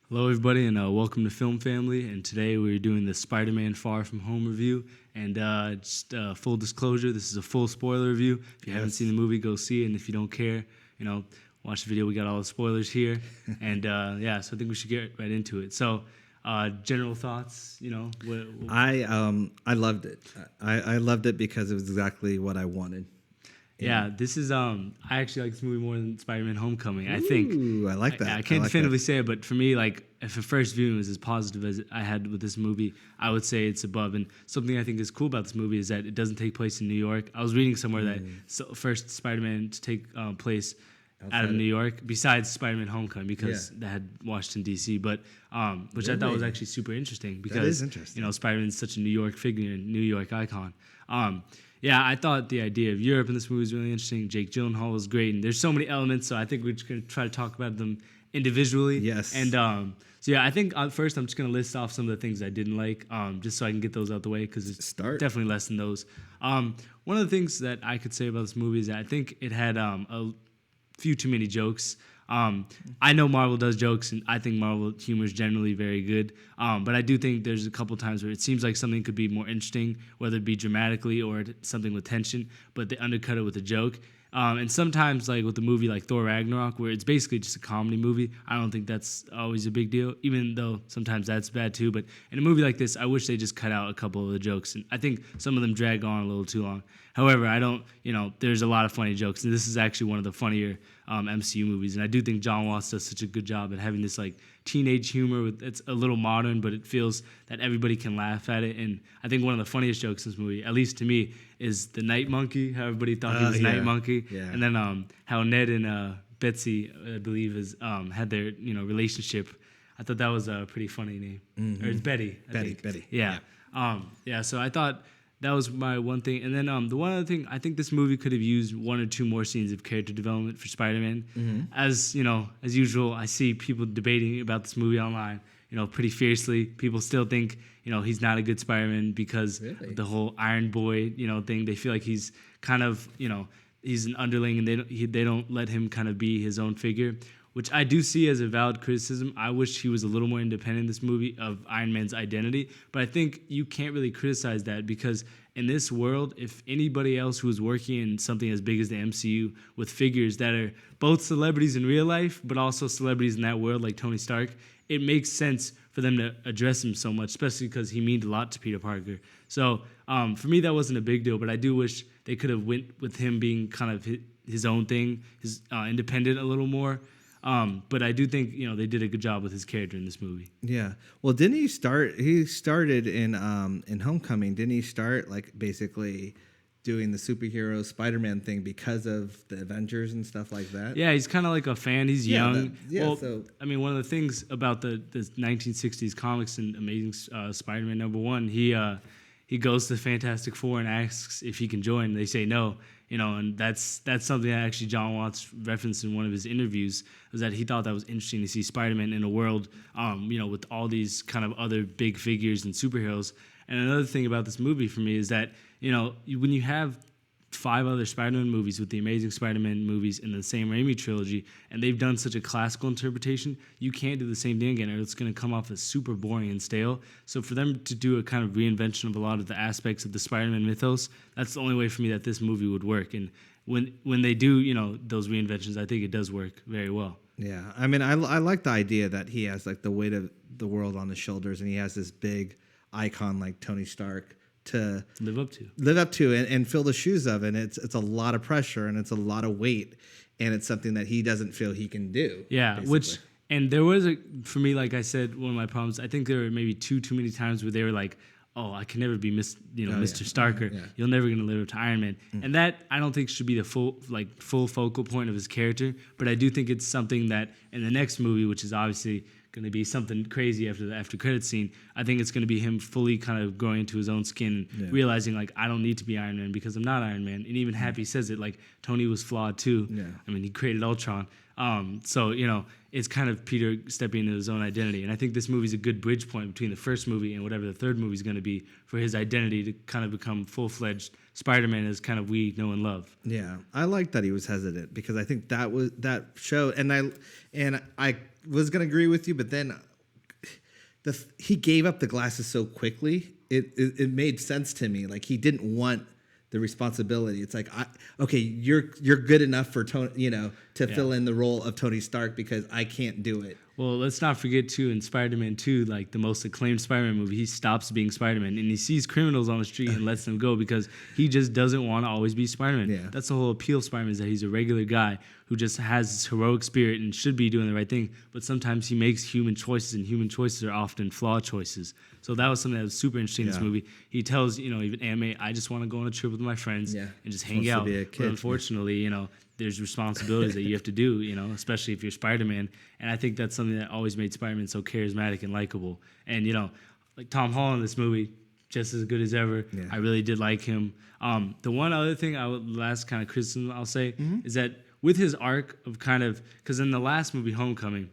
Hello, everybody, and welcome to Film Family. And today we're doing the Spider-Man Far From Home review. And just full disclosure, this is a full spoiler review. If you haven't seen the movie, go see it. And if you don't care, watch the video. We got all the spoilers here. And so I think we should get right into it. So, general thoughts. I loved it. I loved it because it was exactly what I wanted. Yeah, this is I actually like this movie more than Spider-Man: Homecoming. I think. Ooh, I like that. I can't definitively say it, but for me, like if the first viewing was as positive as I had with this movie, I would say it's above. And something I think is cool about this movie is that it doesn't take place in New York. I was reading somewhere that first Spider-Man to take place out of New York, besides Spider-Man: Homecoming, because that had Washington D.C. But which I thought was actually super interesting because that is interesting. Spider-Man's such a New York figure and New York icon. Yeah, I thought the idea of Europe in this movie was really interesting. Jake Gyllenhaal was great, and there's so many elements, so I think we're just going to try to talk about them individually. Yes. And I think first I'm just going to list off some of the things I didn't like, just so I can get those out the way, because it's definitely less than those. One of the things that I could say about this movie is that I think it had a few too many jokes. I know Marvel does jokes, and I think Marvel humor is generally very good. But I do think there's a couple times where it seems like something could be more interesting, whether it be dramatically or something with tension, but they undercut it with a joke. And sometimes, like with the movie like Thor Ragnarok, where it's basically just a comedy movie, I don't think that's always a big deal, even though sometimes that's bad too. But in a movie like this, I wish they just cut out a couple of the jokes, and I think some of them drag on a little too long. However, there's a lot of funny jokes, and this is actually one of the funnier MCU movies. And I do think John Watts does such a good job at having this like teenage humor. It's a little modern, but it feels that everybody can laugh at it. And I think one of the funniest jokes in this movie, at least to me, is the Night Monkey. How everybody thought he was Night Monkey, and then how Ned and Betsy, I believe, had their relationship. I thought that was a pretty funny name. Or it's Betty. Betty. Yeah. So I thought that was my one thing. And then the one other thing, I think this movie could have used one or two more scenes of character development for Spider-Man. As usual, I see people debating about this movie online, pretty fiercely. People still think, he's not a good Spider-Man because of the whole Iron Boy, thing. They feel like he's kind of, he's an underling, and they don't let him kind of be his own figure, which I do see as a valid criticism. I wish he was a little more independent in this movie of Iron Man's identity, but I think you can't really criticize that because in this world, if anybody else who is working in something as big as the MCU with figures that are both celebrities in real life, but also celebrities in that world like Tony Stark, it makes sense for them to address him so much, especially because he means a lot to Peter Parker. So for me, that wasn't a big deal, but I do wish they could have went with him being kind of his own thing, his independent a little more. But I do think they did a good job with his character in this movie. Yeah. Well, didn't he start? He started in Homecoming. Didn't he start like basically doing the superhero Spider-Man thing because of the Avengers and stuff like that? Yeah, he's kind of like a fan. He's young. One of the things about the 1960s comics and Amazing Spider-Man #1, he goes to the Fantastic Four and asks if he can join. They say no. And that's something that actually John Watts referenced in one of his interviews, was that he thought that was interesting to see Spider-Man in a world, with all these kind of other big figures and superheroes. And another thing about this movie for me is that, when you have 5 other Spider-Man movies with the Amazing Spider-Man movies in the same Raimi trilogy, and they've done such a classical interpretation, you can't do the same thing again, or it's going to come off as super boring and stale. So for them to do a kind of reinvention of a lot of the aspects of the Spider-Man mythos, that's the only way for me that this movie would work. And when they do, those reinventions, I think it does work very well. Yeah, I mean, I like the idea that he has like the weight of the world on his shoulders, and he has this big icon like Tony Stark to live up to and fill the shoes of, and it's a lot of pressure and it's a lot of weight, and it's something that he doesn't feel he can do. Yeah, basically. And there was for me, like I said, one of my problems, I think there were maybe too many times where they were like, oh, I can never be Mr. Stark, or you're never going to live up to Iron Man. And that I don't think should be the full focal point of his character, but I do think it's something that in the next movie, which is obviously going to be something crazy after the after credit scene, I think it's going to be him fully kind of growing into his own skin, realizing like, I don't need to be Iron Man because I'm not Iron Man. And even Happy says it, like Tony was flawed too. Yeah. I mean, he created Ultron. So it's kind of Peter stepping into his own identity. And I think this movie's a good bridge point between the first movie and whatever the third movie is going to be for his identity to kind of become full-fledged Spider-Man as kind of we know and love. Yeah, I like that he was hesitant because I think that show, and I was going to agree with you, but then he gave up the glasses so quickly. It made sense to me. Like he didn't want the responsibility. It's like, okay, you're good enough for Tony, to fill in the role of Tony Stark because I can't do it. Well, let's not forget too, in Spider-Man 2, like the most acclaimed Spider-Man movie, he stops being Spider-Man and he sees criminals on the street and lets them go because he just doesn't want to always be Spider-Man. Yeah. That's the whole appeal of Spider-Man, is that he's a regular guy who just has this heroic spirit and should be doing the right thing, but sometimes he makes human choices, and human choices are often flawed choices. So that was something that was super interesting in this movie. He tells, even Aunt May, I just want to go on a trip with my friends and just hang out. But unfortunately, there's responsibilities that you have to do, especially if you're Spider-Man. And I think that's something that always made Spider-Man so charismatic and likable. And, like Tom Holland in this movie, just as good as ever. Yeah. I really did like him. The one other thing, last kind of criticism I'll say, is that with his arc of because in the last movie, Homecoming,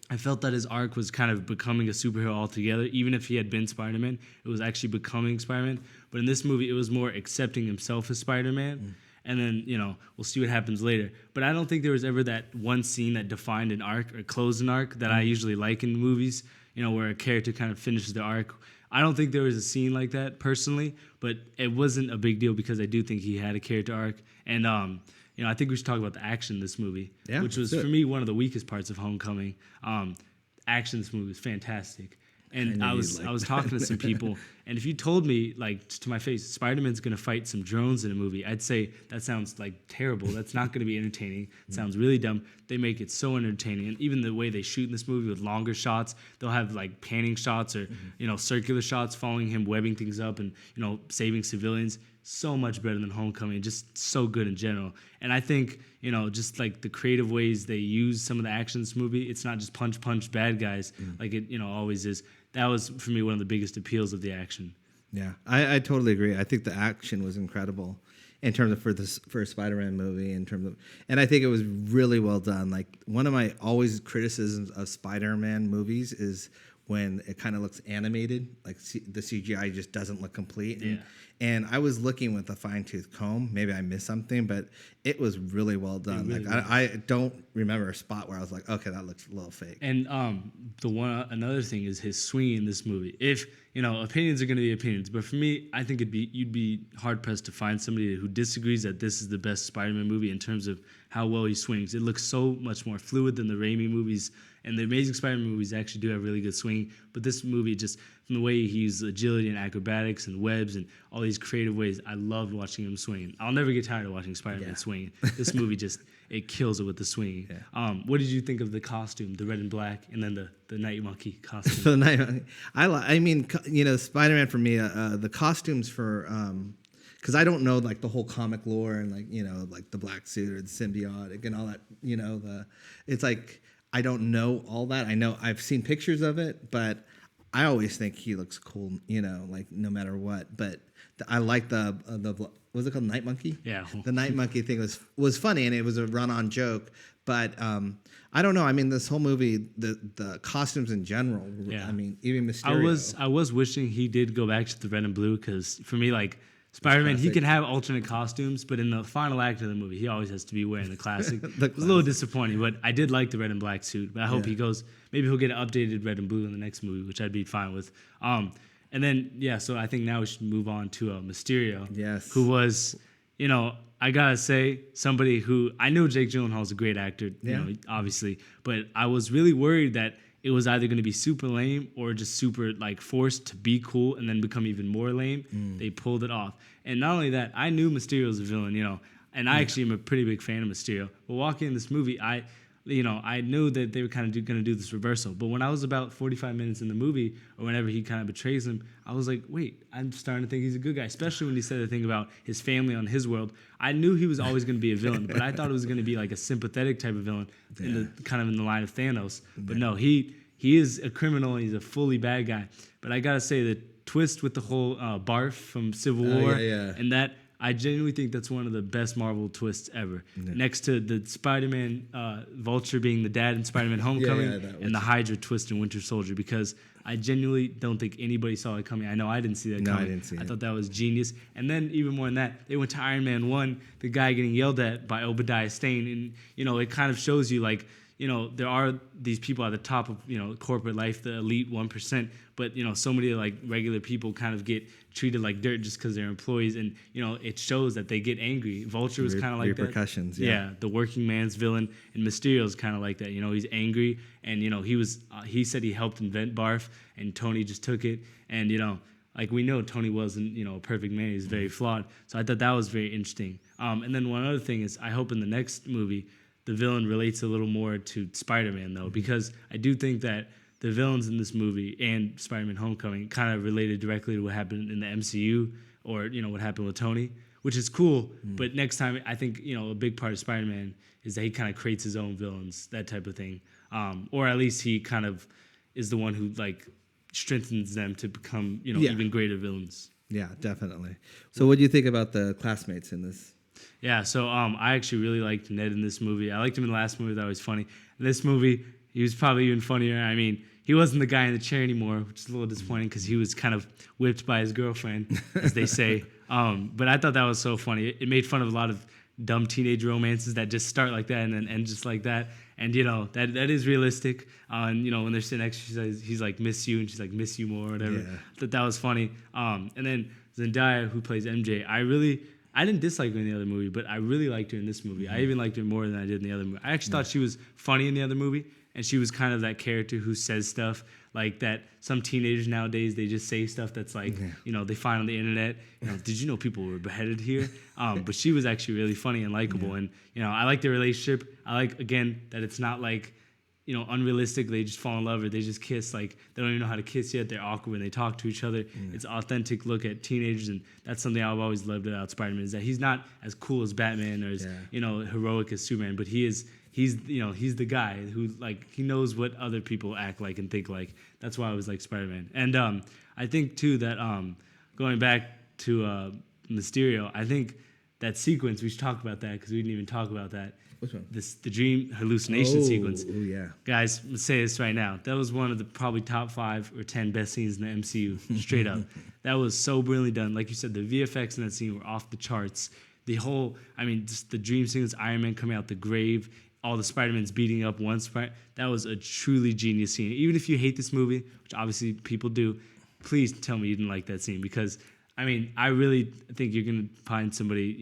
I felt that his arc was kind of becoming a superhero altogether. Even if he had been Spider-Man, it was actually becoming Spider-Man. But in this movie, it was more accepting himself as Spider-Man. And then, we'll see what happens later. But I don't think there was ever that one scene that defined an arc or closed an arc that I usually like in movies, where a character kind of finishes their arc. I don't think there was a scene like that personally, but it wasn't a big deal because I do think he had a character arc. And, I think we should talk about the action in this movie, which was, for me, one of the weakest parts of Homecoming. Action in this movie was fantastic. And I was talking to some people, and if you told me, like, to my face, Spider-Man's going to fight some drones in a movie, I'd say, that sounds, like, terrible. That's not going to be entertaining. It sounds really dumb. They make it so entertaining. And even the way they shoot in this movie with longer shots, they'll have, like, panning shots or, circular shots following him, webbing things up and, saving civilians. So much better than Homecoming, just so good in general. And I think, just like the creative ways they use some of the action in this movie, it's not just punch bad guys like it, always is. That was, for me, one of the biggest appeals of the action. Yeah, I totally agree. I think the action was incredible in terms of for a Spider-Man movie, and I think it was really well done. Like, one of my always criticisms of Spider-Man movies is when it kind of looks animated, like the CGI just doesn't look complete. And I was looking with a fine-tooth comb. Maybe I missed something, but it was really well done. Really I don't remember a spot where I was like, okay, that looks a little fake. And another thing is his swing in this movie. If opinions are going to be opinions, but for me, I think you'd be hard pressed to find somebody who disagrees that this is the best Spider-Man movie in terms of how well he swings. It looks so much more fluid than the Raimi movies. And the Amazing Spider-Man movies actually do have really good swing, but this movie, just from the way he used agility and acrobatics and webs and all these creative ways, I loved watching him swing. I'll never get tired of watching Spider-Man swing. This movie it kills it with the swinging. Yeah. What did you think of the costume, the red and black, and then the Night Monkey costume? The Night Monkey. I mean, Spider-Man for me, the costumes for. Because I don't know, like, the whole comic lore and, like the black suit or the symbiotic and all that. It's like, I don't know all that. I know I've seen pictures of it, but I always think he looks cool, like, no matter what. But I like the what's it called, Night Monkey? Yeah. The Night Monkey thing was funny, and it was a run-on joke. But I don't know. I mean, this whole movie, the costumes in general. Yeah. I mean, even Mysterio. I was wishing he did go back to the red and blue, because for me, like, Spider-Man, he can have alternate costumes, but in the final act of the movie, he always has to be wearing the classic. It was a little disappointing, but I did like the red and black suit. But I hope maybe he'll get an updated red and blue in the next movie, which I'd be fine with. And then, so I think now we should move on to Mysterio. Yes. Who was, I gotta say, somebody who, I know Jake Gyllenhaal's a great actor, obviously, but I was really worried that it was either going to be super lame or just super, like, forced to be cool and then become even more lame. They pulled it off. And not only that, I knew Mysterio was a villain, and I actually am a pretty big fan of Mysterio. But walking in this movie, I knew that they were kind of going to do this reversal. But when I was about 45 minutes in the movie, or whenever he kind of betrays him, I was like, wait, I'm starting to think he's a good guy, especially when he said the thing about his family on his world. I knew he was always going to be a villain, but I thought it was going to be like a sympathetic type of villain, kind of in the line of Thanos. But no, he is a criminal, and he's a fully bad guy. But I got to say, the twist with the whole Barf from Civil War, and that, I genuinely think that's one of the best Marvel twists ever. Yeah. Next to the Spider-Man Vulture being the dad in Spider-Man Homecoming, and the Hydra twist in Winter Soldier, because I genuinely don't think anybody saw it coming. I know I didn't see that coming. I didn't see it. I thought that was genius. And then even more than that, they went to Iron Man 1, the guy getting yelled at by Obadiah Stane, and it kind of shows you, like, there are these people at the top of, corporate life, the elite 1%, but, so many like regular people kind of get treated like dirt just because they're employees. And, it shows that they get angry. Vulture was kind of like repercussions, that. Yeah, the working man's villain. And Mysterio is kind of like that. He's angry. And, he said he helped invent barf, and Tony just took it. And, like we know Tony wasn't, a perfect man. He's very flawed. So I thought that was very interesting. And then one other thing is I hope in the next movie the villain relates a little more to Spider-Man, though, because I do think that the villains in this movie and Spider-Man Homecoming kind of related directly to what happened in the MCU or, what happened with Tony, which is cool. But next time, I think, a big part of Spider-Man is that he kind of creates his own villains, that type of thing. Or at least he kind of is the one who, like, strengthens them to become, even greater villains. Yeah, definitely. So what do you think about the classmates in this? Yeah, so I actually really liked Ned in this movie. I liked him in the last movie. That was funny. In this movie, he was probably even funnier. I mean, he wasn't the guy in the chair anymore, which is a little disappointing because he was kind of whipped by his girlfriend, as they say. But I thought that was so funny. It made fun of a lot of dumb teenage romances that just start like that and then end just like that. And, that is realistic. And, when they're sitting next to her, he's like, miss you. And she's like, miss you more or whatever. Yeah. I thought that was funny. And then Zendaya, who plays MJ, I didn't dislike her in the other movie, but I really liked her in this movie. I even liked her more than I did in the other movie. I actually thought she was funny in the other movie, and she was kind of that character who says stuff like that. Some teenagers nowadays, they just say stuff that's like, they find on the internet. Did you know people were beheaded here? But she was actually really funny and likable, and I like their relationship. I like, again, that it's not like, unrealistic. They just fall in love or they just kiss. Like, they don't even know how to kiss yet. They're awkward when they talk to each other. It's an authentic look at teenagers, and that's something I've always loved about Spider-Man, is that he's not as cool as Batman or as, heroic as Superman, but he's the guy who, like, he knows what other people act like and think like. That's why I was like Spider-Man. And I think, too, that going back to Mysterio, I think that sequence, we should talk about that because we didn't even talk about that. Which one? The dream hallucination sequence. Oh, yeah. Guys, let's say this right now. That was one of the probably top 5 or 10 best scenes in the MCU, straight up. That was so brilliantly done. Like you said, the VFX in that scene were off the charts. The whole, just the dream sequence, Iron Man coming out the grave, all the Spider-Mans beating up one Spider. That was a truly genius scene. Even if you hate this movie, which obviously people do, please tell me you didn't like that scene, because, I really think you're going to find somebody,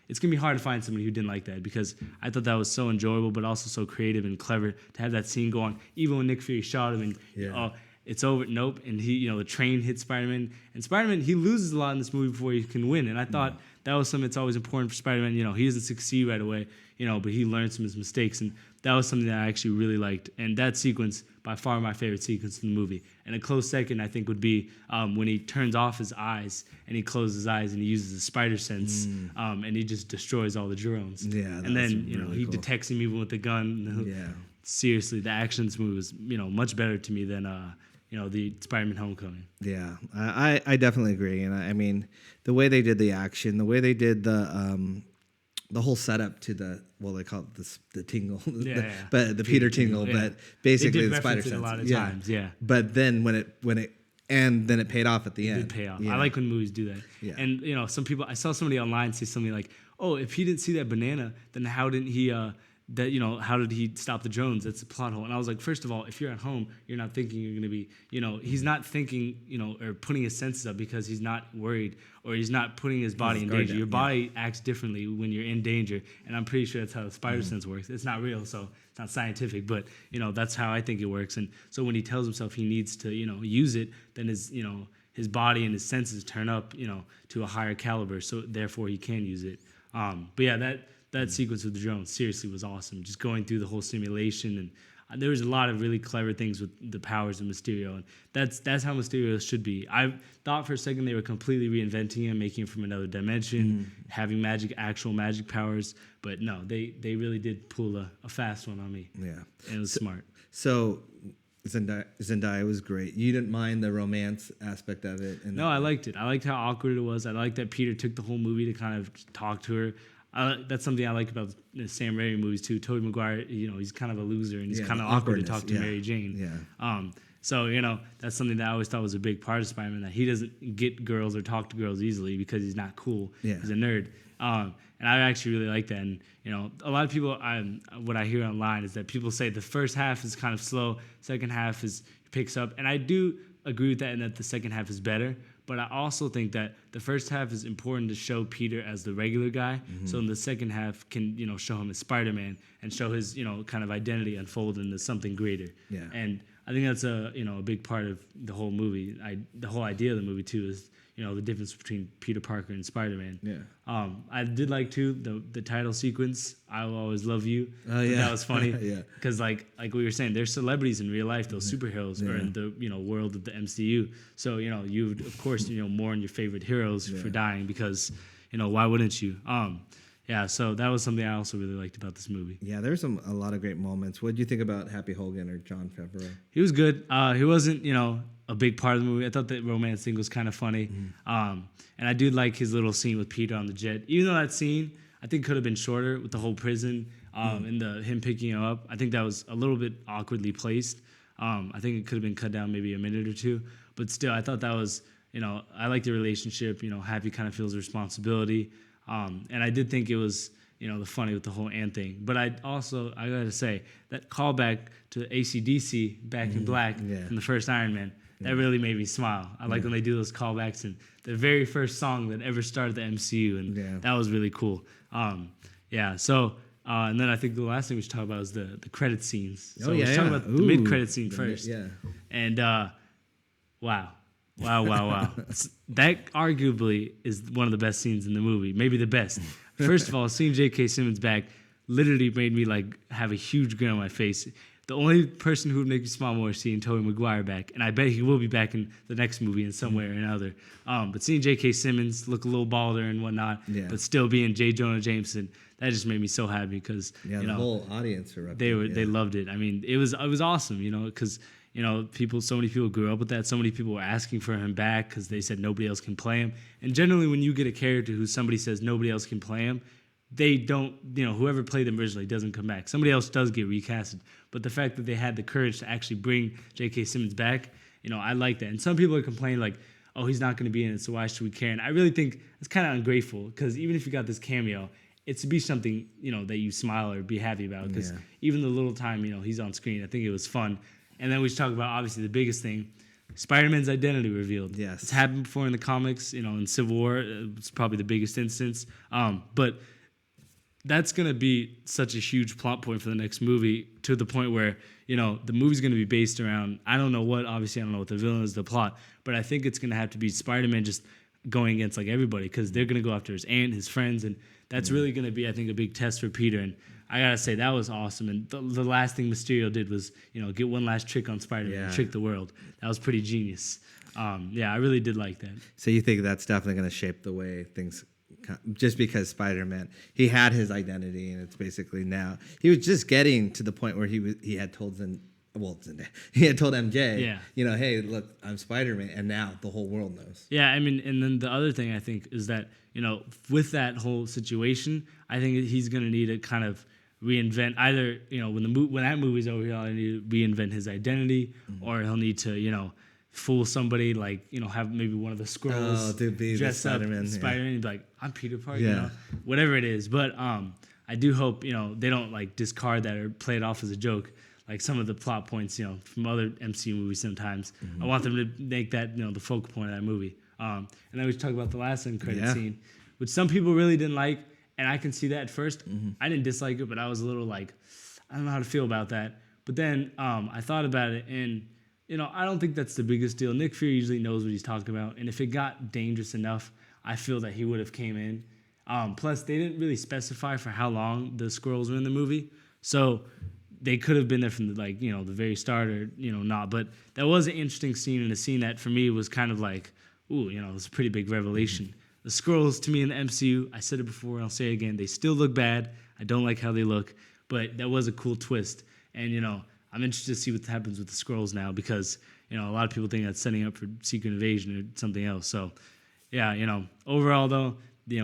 it's going to be hard to find somebody who didn't like that, because I thought that was so enjoyable, but also so creative and clever to have that scene go on. Even when Nick Fury shot him and, it's over, nope, and he, the train hits Spider-Man. And Spider-Man, he loses a lot in this movie before he can win. And I thought that was something that's always important for Spider-Man. He doesn't succeed right away, but he learns from his mistakes. And that was something that I actually really liked. And that sequence, by far my favorite sequence in the movie. And a close second, I think, would be when he turns off his eyes and he closes his eyes and he uses the spider sense and he just destroys all the drones. Yeah, and then, really he cool. detects him even with the gun. Yeah. Seriously, the action in this movie was, much better to me than, the Spider-Man Homecoming. Yeah, I definitely agree. And the way they did the action, the way they did the whole setup to they call it the tingle, but the Peter tingle, but basically the spider sense. A lot of times, yeah. But then when it paid off at the end. It did pay off. I like when movies do that. Yeah. And some people, I saw somebody online say something like, "Oh, if he didn't see that banana, then how didn't he? How did he stop the drones? That's a plot hole." And I was like, first of all, if you're at home, you're not thinking you're going to be, he's not thinking, or putting his senses up because he's not worried or he's not putting his body in danger. Your body acts differently when you're in danger. And I'm pretty sure that's how the spider sense works. It's not real, so it's not scientific, but, that's how I think it works. And so when he tells himself he needs to, use it, then his body and his senses turn up, to a higher caliber. So therefore he can use it. But yeah, that sequence with the drone seriously was awesome. Just going through the whole simulation, and there was a lot of really clever things with the powers of Mysterio, and that's how Mysterio should be. I thought for a second they were completely reinventing him, making him from another dimension, having actual magic powers, but no, they really did pull a fast one on me. Yeah, and it was smart. So Zendaya was great. You didn't mind the romance aspect of it? No, I liked it. I liked how awkward it was. I liked that Peter took the whole movie to kind of talk to her. That's something I like about the Sam Raimi movies too. Tobey Maguire, he's kind of a loser and he's kind of awkward to talk to Mary Jane. Yeah. So that's something that I always thought was a big part of Spider-Man, that he doesn't get girls or talk to girls easily because he's not cool. Yeah. He's a nerd. And I actually really like that. And a lot of people, what I hear online is that people say the first half is kind of slow, second half picks up, and I do agree with that, and that the second half is better. But I also think that the first half is important to show Peter as the regular guy. Mm-hmm. So in the second half can, show him as Spider-Man and show his, kind of identity unfold into something greater. Yeah. And I think that's a big part of the whole movie. The whole idea of the movie too is, the difference between Peter Parker and Spider-Man. Yeah. I did like too the title sequence. I Will Always Love You. Oh yeah. That was funny. Yeah. Because like we were saying, they're celebrities in real life. Those superheroes are in the world of the MCU. So you would of course mourn your favorite heroes for dying because why wouldn't you? Yeah. So that was something I also really liked about this movie. Yeah, there's a lot of great moments. What did you think about Happy Hogan or Jon Favreau? He was good. He wasn't a big part of the movie. I thought the romance thing was kind of funny. Mm-hmm. And I do like his little scene with Peter on the jet. Even though that scene, I think, could have been shorter with the whole prison and him picking him up. I think that was a little bit awkwardly placed. I think it could have been cut down maybe a minute or two. But still, I thought that was, I like the relationship. Happy kind of feels responsibility. And I did think it was, the funny with the whole Ant thing. But I gotta say, that callback to AC/DC Back in Black from the first Iron Man, that really made me smile. I like when they do those callbacks, and the very first song that ever started the MCU, and that was really cool. So, and then I think the last thing we should talk about is the credit scenes. So let's talk about the mid-credit scene first. And wow. That arguably is one of the best scenes in the movie, maybe the best. First of all, seeing J.K. Simmons back literally made me like have a huge grin on my face. The only person who would make me smile more is seeing Tobey Maguire back, and I bet he will be back in the next movie in some way or another. But seeing J.K. Simmons look a little balder and whatnot, but still being J. Jonah Jameson, that just made me so happy because the whole audience were up they loved it. I mean, it was awesome, because so many people grew up with that. So many people were asking for him back because they said nobody else can play him. And generally, when you get a character who somebody says nobody else can play him, they don't, whoever played them originally doesn't come back. Somebody else does get recasted. But the fact that they had the courage to actually bring J.K. Simmons back, I like that. And some people are complaining like, oh, he's not going to be in it, so why should we care? And I really think it's kind of ungrateful because even if you got this cameo, it's to be something, that you smile or be happy about. Because even the little time, he's on screen, I think it was fun. And then we should talk about, obviously, the biggest thing, Spider-Man's identity revealed. Yes. It's happened before in the comics, in Civil War. It's probably the biggest instance. But that's going to be such a huge plot point for the next movie to the point where, the movie's going to be based around, obviously I don't know what the villain is, the plot, but I think it's going to have to be Spider-Man just going against like everybody because they're going to go after his aunt, his friends, and that's really going to be, I think, a big test for Peter. And I got to say, that was awesome. And the last thing Mysterio did was, get one last trick on Spider-Man and trick the world. That was pretty genius. I really did like that. So you think that's definitely going to shape the way things, just because Spider-Man, he had his identity, and it's basically now he was just getting to the point where he had told he had told MJ, hey, look, I'm Spider-Man, and now the whole world knows. Yeah, I mean, and then the other thing I think is that with that whole situation, I think he's going to need to kind of reinvent either when that movie's over, he'll need to reinvent his identity, or he'll need to fool somebody, like have maybe one of the Skrulls dress up Spider-Man and be like, I'm Peter Parker, whatever it is. But I do hope they don't like discard that or play it off as a joke, like some of the plot points from other MCU movies. Sometimes I want them to make that the focal point of that movie. And then we talk about the last end credit scene, which some people really didn't like, and I can see that at first. I didn't dislike it, but I was a little like, I don't know how to feel about that. But then I thought about it, and I don't think that's the biggest deal. Nick Fury usually knows what he's talking about, and if it got dangerous enough, I feel that he would have came in. Plus, they didn't really specify for how long the Skrulls were in the movie, so they could have been there from the very start or not. But that was an interesting scene, and a scene that for me was kind of like, ooh, it was a pretty big revelation. The Skrulls, to me in the MCU, I said it before and I'll say it again, they still look bad. I don't like how they look, but that was a cool twist. And I'm interested to see what happens with the Skrulls now because a lot of people think that's setting up for Secret Invasion or something else. So yeah, overall though,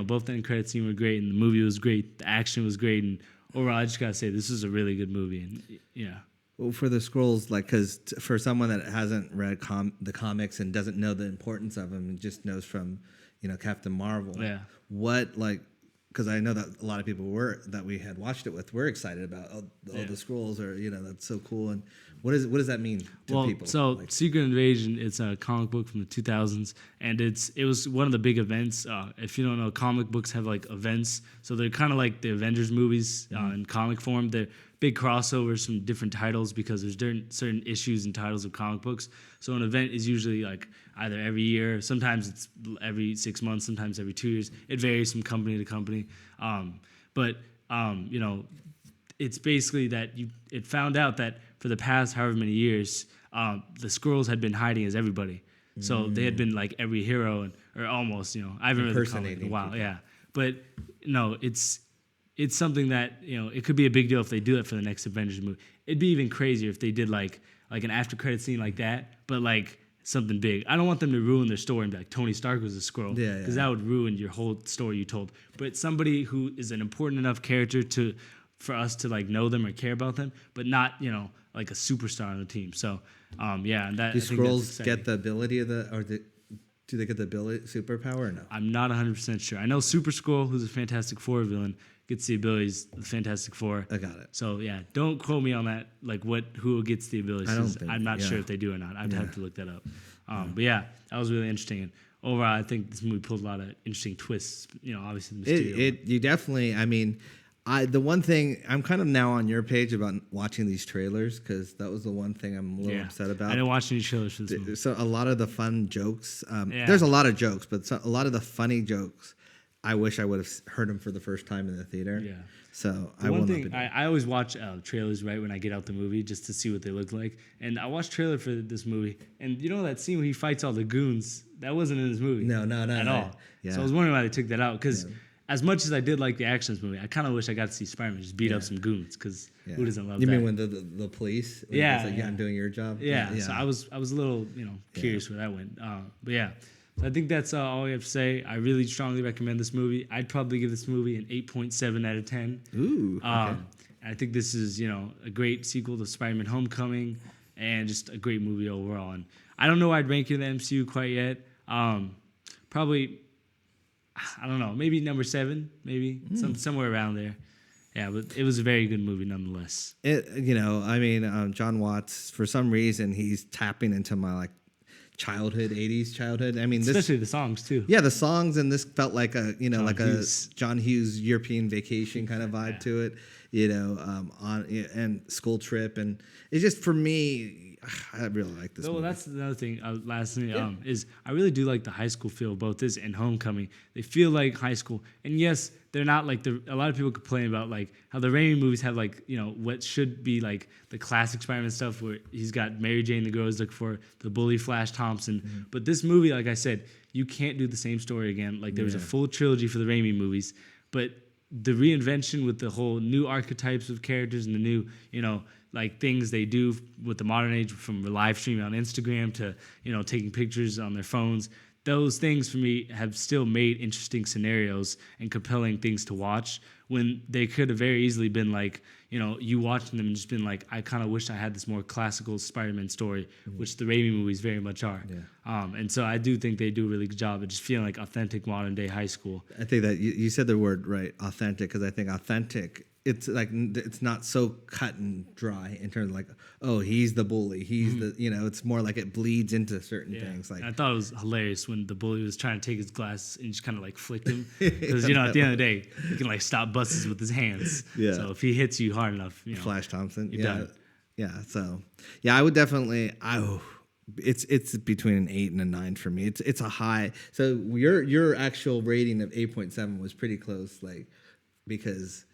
both the end credit scene were great and the movie was great, the action was great, and overall I just gotta say this is a really good movie. And yeah. Well, for the Skrulls, because for someone that hasn't read the comics and doesn't know the importance of them and just knows from Captain Marvel, what because I know that a lot of people that we had watched it with were excited about the scrolls, or that's so cool. And what does that mean to people? So Secret Invasion, it's a comic book from the 2000s, and it was one of the big events. If you don't know, comic books have like events, so they're kind of like the Avengers movies in comic form. They're big crossovers from different titles because there's certain issues and titles of comic books. So an event is usually like either every year, sometimes it's every 6 months, sometimes every 2 years. It varies from company to company. It's basically that it found out that for the past however many years, the Skrulls had been hiding as everybody. So they had been like every hero or almost, I haven't read the comic in a while, yeah. But no, it's something that, it could be a big deal if they do it for the next Avengers movie. It'd be even crazier if they did like an after credit scene like that, but like something big. I don't want them to ruin their story and be like Tony Stark was a Skrull, because that would ruin your whole story you told. But somebody who is an important enough character for us to like know them or care about them, but not like a superstar on the team. So and that do Skrulls get the ability of do they get the ability superpower or no? I'm not 100% sure. I know Super Skrull, who's a Fantastic Four villain, gets the abilities of the Fantastic Four. I got it. So yeah, don't quote me on that. Like who gets the abilities? I'm not sure if they do or not. I'd have to look that up. But yeah, that was really interesting. And overall, I think this movie pulled a lot of interesting twists. Obviously the Mysterio. You definitely. I mean, the one thing I'm kind of now on your page about watching these trailers, because that was the one thing I'm a little upset about. I didn't watch any trailers for this movie. So a lot of the fun jokes. There's a lot of jokes, but a lot of the funny jokes, I wish I would have heard them for the first time in the theater. Yeah. So I always watch trailers right when I get out the movie just to see what they look like. And I watched trailer for this movie, and that scene where he fights all the goons, that wasn't in this movie. No, at all. Yeah. So I was wondering why they took that out, because as much as I did like the action of this movie, I kind of wish I got to see Spider-Man just beat up some goons, because who doesn't love that? You mean when the police? When I'm doing your job. Yeah. So I was a little curious where that went. But yeah. So I think that's all we have to say. I really strongly recommend this movie. I'd probably give this movie an 8.7 out of 10. Ooh. Okay. I think this is a great sequel to Spider-Man: Homecoming, and just a great movie overall. And I don't know where I'd rank it in the MCU quite yet. Probably. I don't know, maybe number 7, maybe somewhere around there. Yeah, but it was a very good movie nonetheless. John Watts, for some reason, he's tapping into my 80s childhood. I mean, especially the songs too. Yeah, the songs, and this felt like a John Hughes European Vacation kind of vibe to it. And School Trip, and it's just, for me, I really like this movie. That's another thing. Last thing is I really do like the high school feel of both this and Homecoming. They feel like high school, and yes, they're not like a lot of people complain about like how the Raimi movies have what should be like the classic Spider-Man stuff, where he's got Mary Jane, the girl he's looking for, the bully Flash Thompson. But this movie, like I said, you can't do the same story again. Like there was a full trilogy for the Raimi movies, but the reinvention with the whole new archetypes of characters and the new, things they do with the modern age, from live streaming on Instagram to, taking pictures on their phones. Those things for me have still made interesting scenarios and compelling things to watch, when they could have very easily been like, you watching them and just been like, I kind of wish I had this more classical Spider-Man story, which the Raimi movies very much are. Yeah. And so I do think they do a really good job of just feeling like authentic modern day high school. I think that you said the word right, authentic, because I think authentic, it's not so cut and dry in terms of like, oh, he's the bully, he's it's more like it bleeds into certain things. Like, I thought it was hilarious when the bully was trying to take his glasses and just kind of flicked him, because at the end of the day he can stop buses with his hands. Yeah. So if he hits you hard enough, Flash Thompson. You're done. Yeah. So I would definitely. It's between an 8 and a 9 for me. It's a high. So your actual rating of 8.7 was pretty close, because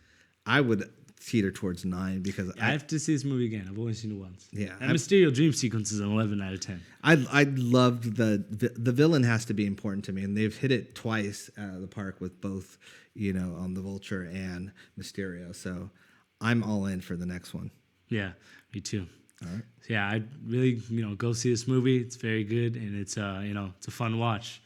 I would teeter towards 9, because I have to see this movie again. I've only seen it once. Yeah, and Mysterio dream sequence is an 11 out of 10. I loved the villain has to be important to me, and they've hit it twice out of the park with both, on the Vulture and Mysterio. So I'm all in for the next one. Yeah, me too. All right. Yeah, I'd really go see this movie. It's very good, and it's it's a fun watch.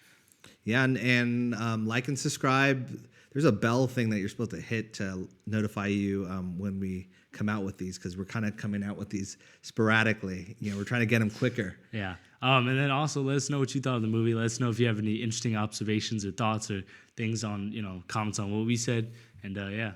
Yeah, and like and subscribe. There's a bell thing that you're supposed to hit to notify you when we come out with these, because we're kind of coming out with these sporadically. We're trying to get them quicker. Yeah. And then also let us know what you thought of the movie. Let us know if you have any interesting observations or thoughts or things on, comments on what we said. And yeah.